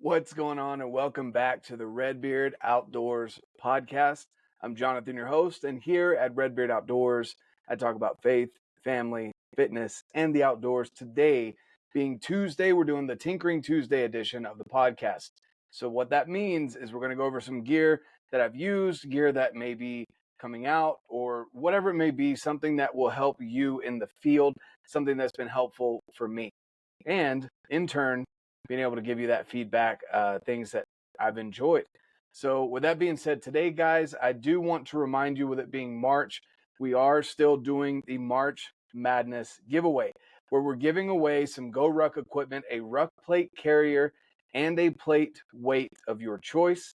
What's going on, and welcome back to the RedBeard Outdoors podcast. I'm Jonathan, your host, and here at RedBeard Outdoors, I talk about faith, family, fitness, and the outdoors. Today, being Tuesday, we're doing the Tinkering Tuesday edition of the podcast. So what that means is we're going to go over some gear that I've used, gear that may be coming out, or whatever it may be, something that will help you in the field, something that's been helpful for me. And in turn, being able to give you that feedback, things that I've enjoyed. So with that being said, today, guys, I do want to remind you, with it being March, we are still doing the March Madness giveaway, where we're giving away some Go Ruck equipment, a ruck plate carrier, and a plate weight of your choice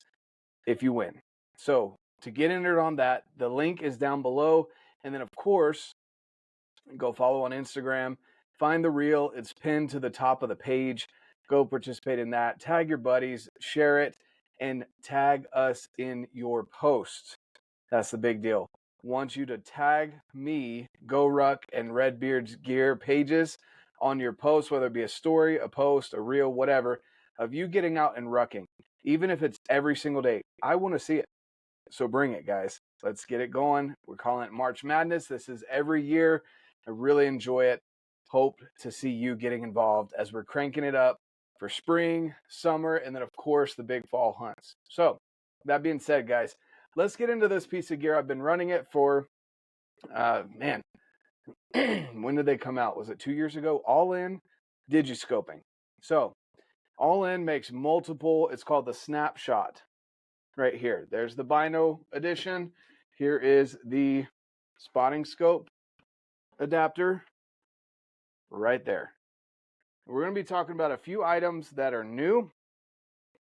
if you win. So to get entered on that, the link is down below. And then, of course, go follow on Instagram, find the reel. It's pinned to the top of the page. Go participate in that. Tag your buddies, share it, and tag us in your post. That's the big deal. Want you to tag me, Go Ruck, and RedBeard's gear pages on your post, whether it be a story, a post, a reel, whatever, of you getting out and rucking. Even if it's every single day, I want to see it. So bring it, guys. Let's get it going. We're calling it March Madness. This is every year. I really enjoy it. Hope to see you getting involved as we're cranking it up for spring, summer, and then, of course, the big fall hunts. So that being said, guys, let's get into this piece of gear. I've been running it for, when did they come out? Was it 2 years ago? Ollin Digiscoping. So Ollin makes multiple, it's called the Snapshot right here. There's the Bino edition. Here is the spotting scope adapter right there. We're going to be talking about a few items that are new.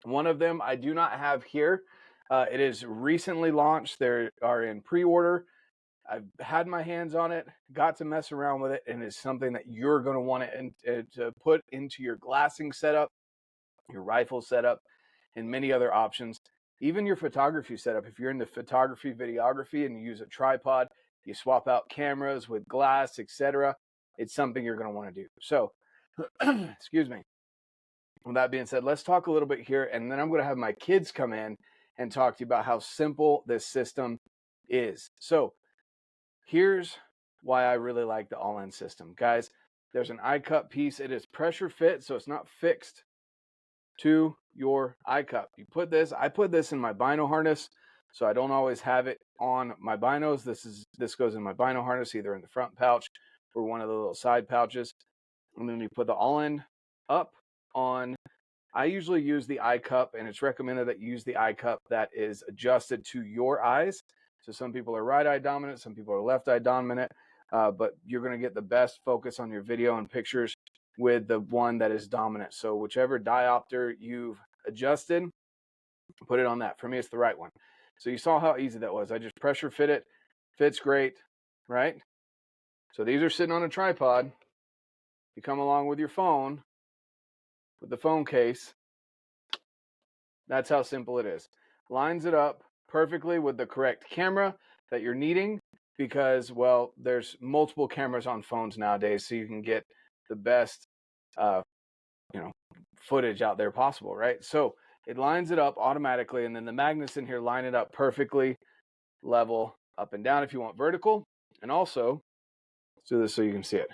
One of them I do not have here. It is recently launched. They are in pre-order. I've had my hands on it, got to mess around with it, and it's something that you're going to want to put into your glassing setup, your rifle setup, and many other options. Even your photography setup. If you're into photography, videography, and you use a tripod, you swap out cameras with glass, etc., it's something you're going to want to do. So, excuse me. With that being said, let's talk a little bit here, and then I'm going to have my kids come in and talk to you about how simple this system is. So here's why I really like the Ollin system. Guys, there's an eye cup piece. It is pressure fit, so it's not fixed to your eye cup. You put this, I put this in my bino harness, so I don't always have it on my binos. This goes in my bino harness, either in the front pouch or one of the little side pouches. And then you put the Ollin up on, I usually use the eye cup, and it's recommended that you use the eye cup that is adjusted to your eyes. So some people are right eye dominant, some people are left eye dominant, but you're going to get the best focus on your video and pictures with the one that is dominant. So whichever diopter you've adjusted, put it on that. For me, it's the right one. So you saw how easy that was. I just pressure fit it. Fits great, right? So these are sitting on a tripod. You come along with your phone, with the phone case. That's how simple it is. Lines it up perfectly with the correct camera that you're needing, because, well, there's multiple cameras on phones nowadays, so you can get the best footage out there possible, right? So it lines it up automatically, and then the magnets in here line it up perfectly, level up and down if you want vertical. And also, let's do this so you can see it.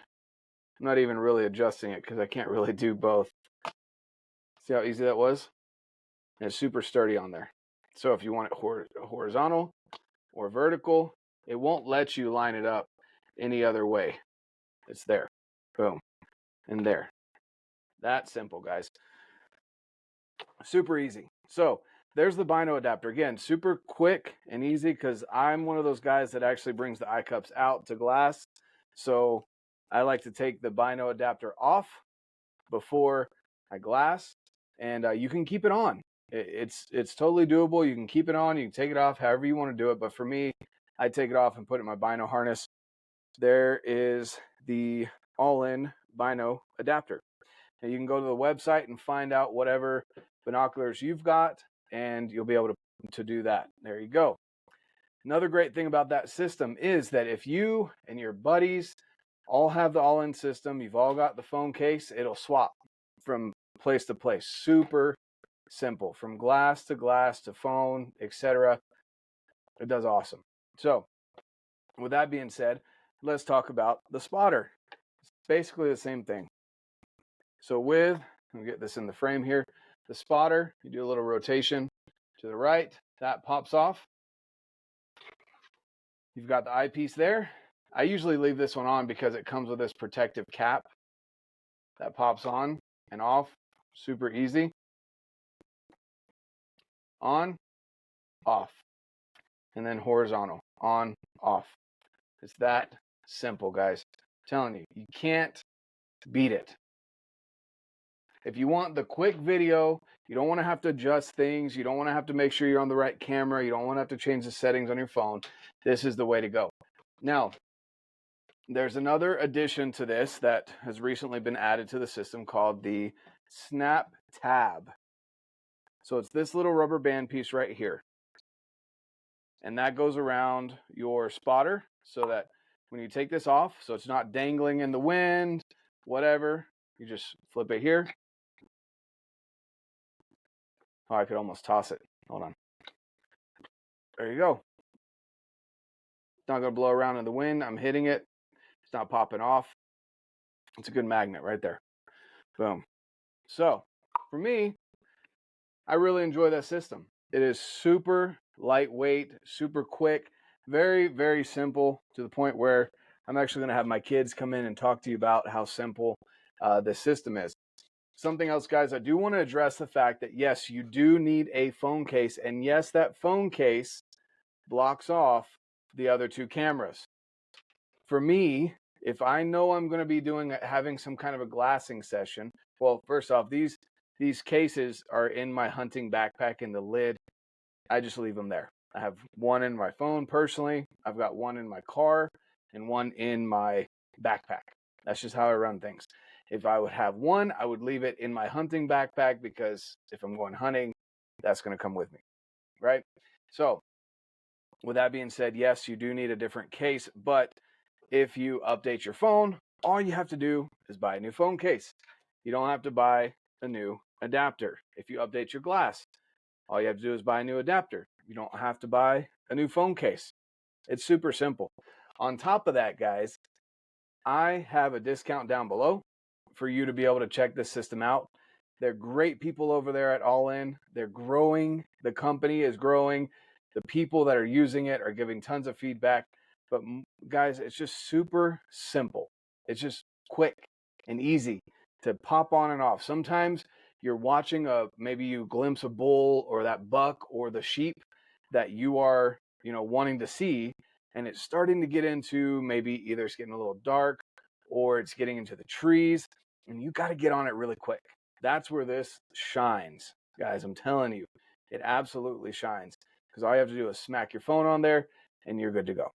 I'm not even really adjusting it because I can't really do both. See how easy that was? And it's super sturdy on there. So if you want it horizontal or vertical, it won't let you line it up any other way. It's there. Boom. And there. That simple, guys. Super easy. So there's the bino adapter. Again, super quick and easy, because I'm one of those guys that actually brings the eye cups out to glass. So I like to take the bino adapter off before I glass, and you can keep it on. It's totally doable. You can keep it on, you can take it off, however you want to do it. But for me, I take it off and put it in my bino harness. There is the Ollin bino adapter. And you can go to the website and find out whatever binoculars you've got, and you'll be able to do that. There you go. Another great thing about that system is that if you and your buddies all have the Ollin system, you've all got the phone case, it'll swap from place to place. Super simple, from glass to phone, etc. It does awesome. So with that being said, let's talk about the spotter. It's basically the same thing. So let me get this in the frame here. The spotter, you do a little rotation to the right, that pops off. You've got the eyepiece there. I usually leave this one on because it comes with this protective cap that pops on and off, super easy. On, off, and then horizontal, on, off. It's that simple, guys. I'm telling you, you can't beat it. If you want the quick video, you don't want to have to adjust things, you don't want to have to make sure you're on the right camera, you don't want to have to change the settings on your phone, this is the way to go. Now, there's another addition to this that has recently been added to the system called the Snap Tab. So it's this little rubber band piece right here. And that goes around your spotter so that when you take this off, so it's not dangling in the wind, whatever, you just flip it here. Oh, I could almost toss it. Hold on. There you go. It's not going to blow around in the wind. I'm hitting it. It's not popping off. It's a good magnet right there. Boom. So, for me, I really enjoy that system. It is super lightweight, super quick, very, very simple, to the point where I'm actually going to have my kids come in and talk to you about how simple this system is. Something else, guys, I do want to address the fact that, yes, you do need a phone case. And yes, that phone case blocks off the other two cameras. For me, if I know I'm going to be having some kind of a glassing session, well, first off, these cases are in my hunting backpack in the lid. I just leave them there. I have one in my phone personally. I've got one in my car and one in my backpack. That's just how I run things. If I would have one, I would leave it in my hunting backpack because if I'm going hunting, that's going to come with me, right? So with that being said, yes, you do need a different case, but if you update your phone, all you have to do is buy a new phone case. You don't have to buy a new adapter. If you update your glass, all you have to do is buy a new adapter. You don't have to buy a new phone case. It's super simple. On top of that, guys, I have a discount down below for you to be able to check this system out. They're great people over there at Ollin. They're growing. The company is growing. The people that are using it are giving tons of feedback. But guys, it's just super simple. It's just quick and easy to pop on and off. Sometimes you're watching maybe you glimpse a bull or that buck or the sheep that you are, wanting to see, and it's starting to get into, maybe either it's getting a little dark or it's getting into the trees, and you got to get on it really quick. That's where this shines, guys. I'm telling you, it absolutely shines, because all you have to do is smack your phone on there and you're good to go.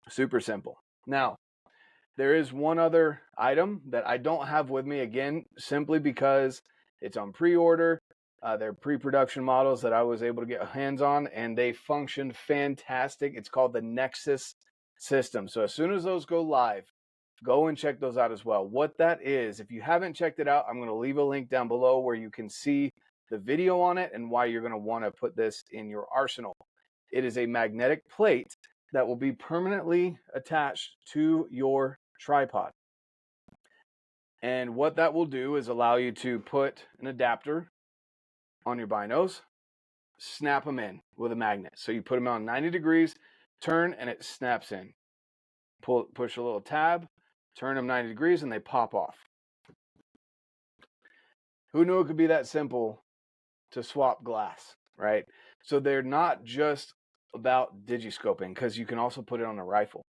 Super simple. Now, there is one other item that I don't have with me, again, simply because it's on pre-order. They're pre-production models that I was able to get hands on, and they function fantastic. It's called the Nexus system. So as soon as those go live, go and check those out as well. What that is, if you haven't checked it out, I'm going to leave a link down below where you can see the video on it and why you're going to want to put this in your arsenal. It is a magnetic plate that will be permanently attached to your tripod. And what that will do is allow you to put an adapter on your binos, snap them in with a magnet. So you put them on 90 degrees, turn, and it snaps in. Push a little tab, turn them 90 degrees, and they pop off. Who knew it could be that simple to swap glass, right? So they're not just about digiscoping, because you can also put it on a rifle.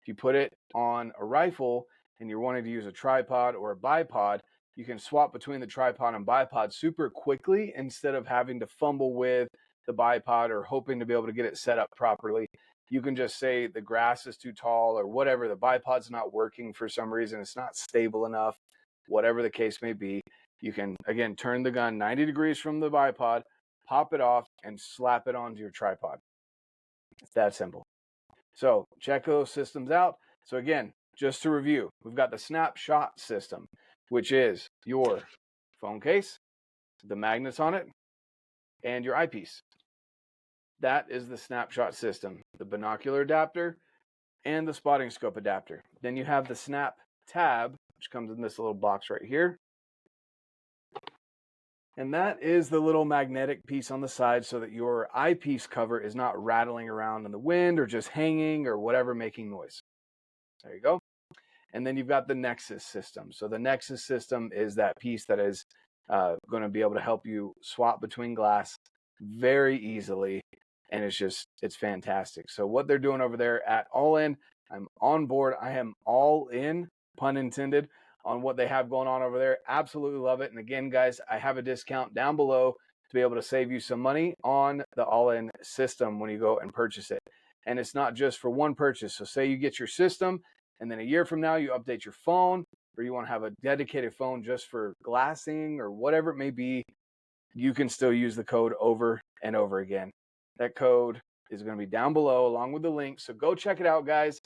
If you put it on a rifle and you're wanting to use a tripod or a bipod, you can swap between the tripod and bipod super quickly instead of having to fumble with the bipod or hoping to be able to get it set up properly. You can just say the grass is too tall or whatever, the bipod's not working for some reason, it's not stable enough, whatever the case may be. You can, again, turn the gun 90 degrees from the bipod, pop it off, and slap it onto your tripod. It's that simple. So check those systems out. So again, just to review, we've got the Snapshot system, which is your phone case, the magnets on it, and your eyepiece. That is the snapshot system, the binocular adapter and the spotting scope adapter. Then you have the snap tab, which comes in this little box right here. And that is the little magnetic piece on the side so that your eyepiece cover is not rattling around in the wind or just hanging or whatever, making noise. There you go. And then you've got the Nexus system. So the Nexus system is that piece that is going to be able to help you swap between glass very easily. And it's fantastic. So what they're doing over there at Ollin, I'm on board. I am all in, pun intended, on what they have going on over there. Absolutely love it. And again, guys, I have a discount down below to be able to save you some money on the Ollin system when you go and purchase it. And it's not just for one purchase. So say you get your system, and then a year from now, you update your phone, or you want to have a dedicated phone just for glassing or whatever it may be, you can still use the code over and over again. That code is going to be down below along with the link. So go check it out, guys.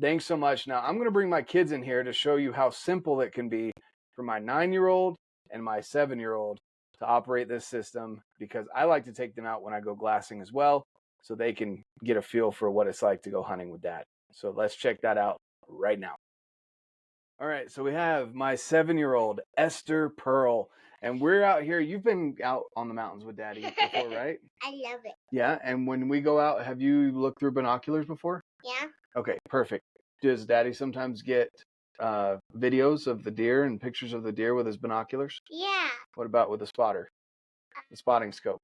Thanks so much. Now, I'm going to bring my kids in here to show you how simple it can be for my 9-year-old and my 7-year-old to operate this system, because I like to take them out when I go glassing as well, so they can get a feel for what it's like to go hunting with Dad. So let's check that out right now. All right, so we have my 7-year-old, Esther Pearl, and we're out here. You've been out on the mountains with Daddy before, right? I love it. Yeah, and when we go out, have you looked through binoculars before? Yeah. Okay, perfect. Does Daddy sometimes get videos of the deer and pictures of the deer with his binoculars? Yeah. What about with the spotter? The spotting scope?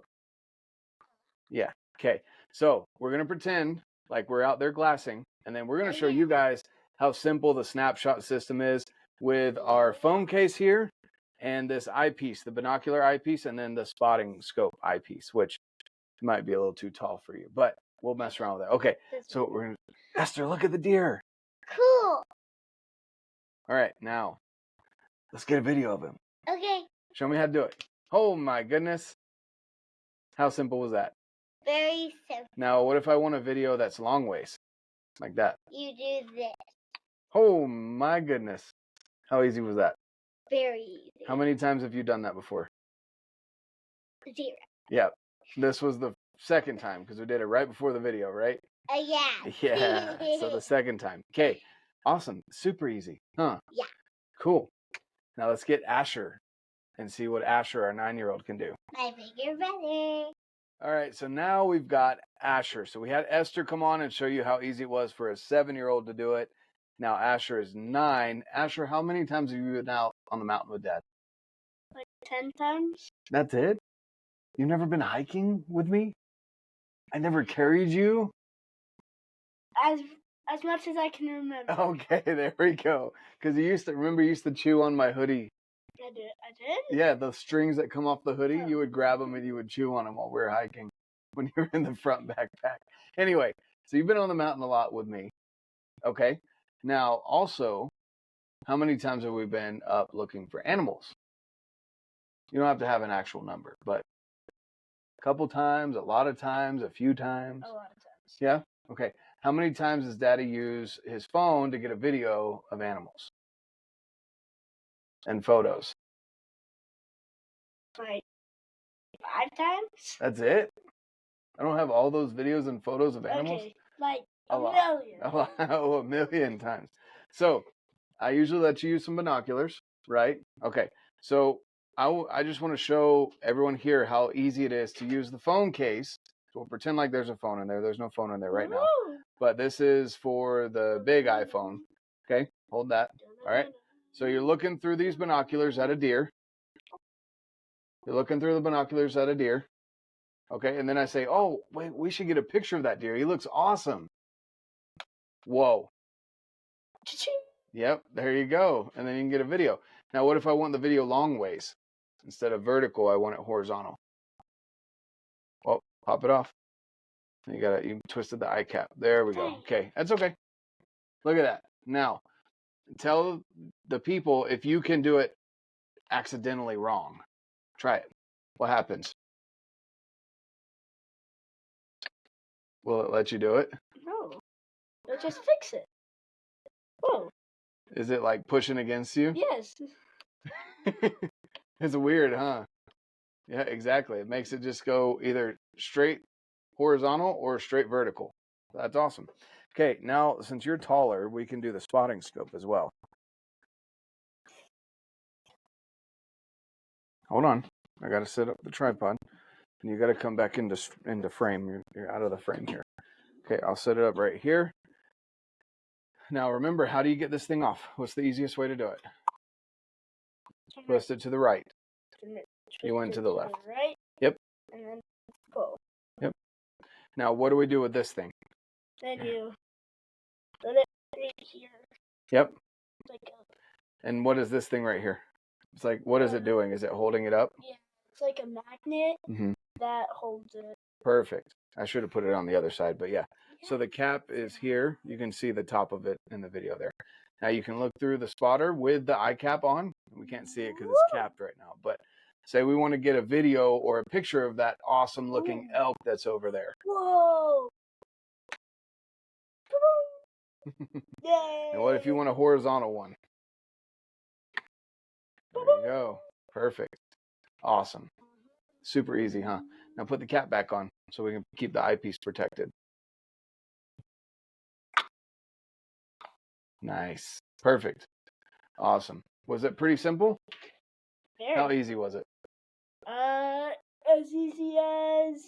Yeah, okay. So we're going to pretend like we're out there glassing, and then we're going to show you guys how simple the snapshot system is with our phone case here and this eyepiece, the binocular eyepiece, and then the spotting scope eyepiece, which might be a little too tall for you, but we'll mess around with that. Okay, so we're going to, Esther, look at the deer. Cool. All right, now let's get a video of him. Okay. Show me how to do it. Oh my goodness. How simple was that? Very simple. Now, what if I want a video that's long ways? Like that. You do this. Oh my goodness. How easy was that? Very easy. How many times have you done that before? 0. Yeah. This was the second time because we did it right before the video, right? Yeah. Yeah. So the second time. Okay. Awesome. Super easy. Huh? Yeah. Cool. Now let's get Asher and see what Asher, our 9-year-old, can do. My bigger brother. All right, so now we've got Asher. So we had Esther come on and show you how easy it was for a 7-year-old to do it. Now Asher is 9. Asher, how many times have you been out on the mountain with Dad? Like 10 times. That's it? You've never been hiking with me? I never carried you? As much as I can remember. Okay, there we go. Because you used to chew on my hoodie. I did? Yeah, those strings that come off the hoodie, you would grab them and you would chew on them while we were hiking when you were in the front backpack. Anyway, so you've been on the mountain a lot with me. Okay. Now, also, how many times have we been up looking for animals? You don't have to have an actual number, but a couple times, a lot of times, a few times. A lot of times. Yeah? Okay. How many times does Daddy use his phone to get a video of animals and photos? Like 5 times? That's it? I don't have all those videos and photos of animals? Okay, like a lot. million. Oh, a million times. So I usually let you use some binoculars, right? Okay. So I just want to show everyone here how easy it is to use the phone case. So we'll pretend like there's a phone in there. There's no phone in there right now. But this is for the big iPhone. Okay, hold that. All right. So you're looking through these binoculars at a deer. You're looking through the binoculars at a deer. Okay, and then I say, oh, wait, we should get a picture of that deer. He looks awesome. Whoa. Yep, there you go. And then you can get a video. Now, what if I want the video long ways? Instead of vertical, I want it horizontal. Well, pop it off. You twisted the eye cap. There we go. Okay, that's okay. Look at that. Now, tell the people if you can do it accidentally wrong. Try it. What happens? Will it let you do it? No. It'll just fix it. Whoa. Is it like pushing against you? Yes. It's weird, huh? Yeah, exactly. It makes it just go either straight horizontal or straight vertical. That's awesome. Okay, now since you're taller, we can do the spotting scope as well. Hold on. I got to set up the tripod. And you got to come back into frame. You're out of the frame here. Okay, I'll set it up right here. Now remember, how do you get this thing off? What's the easiest way to do it? Twist it to the right. You went to the left. Right. Yep. And then pull. Yep. Now what do we do with this thing? Then you put it right here. Yep. Like and what is this thing right here? It's like, what is it doing? Is it holding it up? Yeah, it's like a magnet that holds it. Perfect. I should have put it on the other side, but yeah. So the cap is here. You can see the top of it in the video there. Now you can look through the spotter with the eye cap on. We can't see it because it's capped right now, but say we want to get a video or a picture of that awesome looking elk that's over there. Whoa! Yay! And what if you want a horizontal one? There you go. Perfect. Awesome. Super easy, huh? Now put the cap back on so we can keep the eyepiece protected. Nice. Perfect. Awesome. Was it pretty simple? Very. How easy was it? As easy as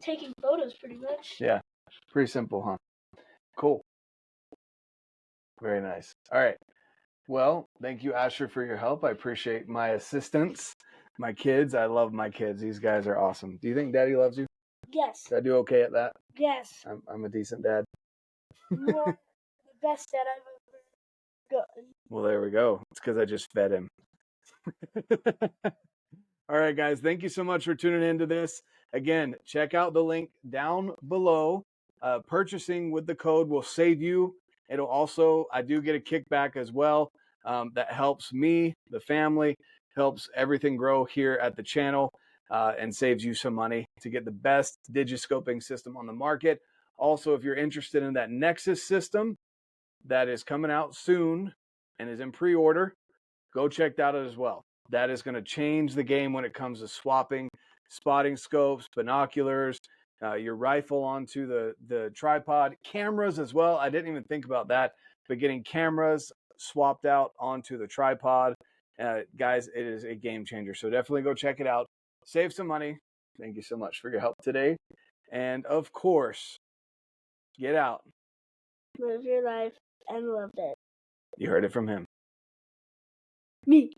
taking photos, pretty much. Yeah. Pretty simple, huh? Cool. Very nice. All right. Well, thank you, Asher, for your help. I appreciate my assistance. My kids, I love my kids. These guys are awesome. Do you think Daddy loves you? Yes. Did I do okay at that? Yes. I'm a decent dad. You are the best dad I've ever gotten. Well, there we go. It's because I just fed him. All right, guys. Thank you so much for tuning into this. Again, check out the link down below. Purchasing with the code will save you. It'll also, I do get a kickback as well. That helps me, the family, helps everything grow here at the channel, and saves you some money to get the best digiscoping system on the market. Also, if you're interested in that Nexus system that is coming out soon and is in pre-order, go check that out as well. That is going to change the game when it comes to swapping spotting scopes, binoculars, your rifle onto the tripod, cameras as well. I didn't even think about that, but getting cameras swapped out onto the tripod, guys, it is a game changer. So definitely go check it out. Save some money. Thank you so much for your help today. And of course, get out. Live your life and love it. You heard it from him. Me.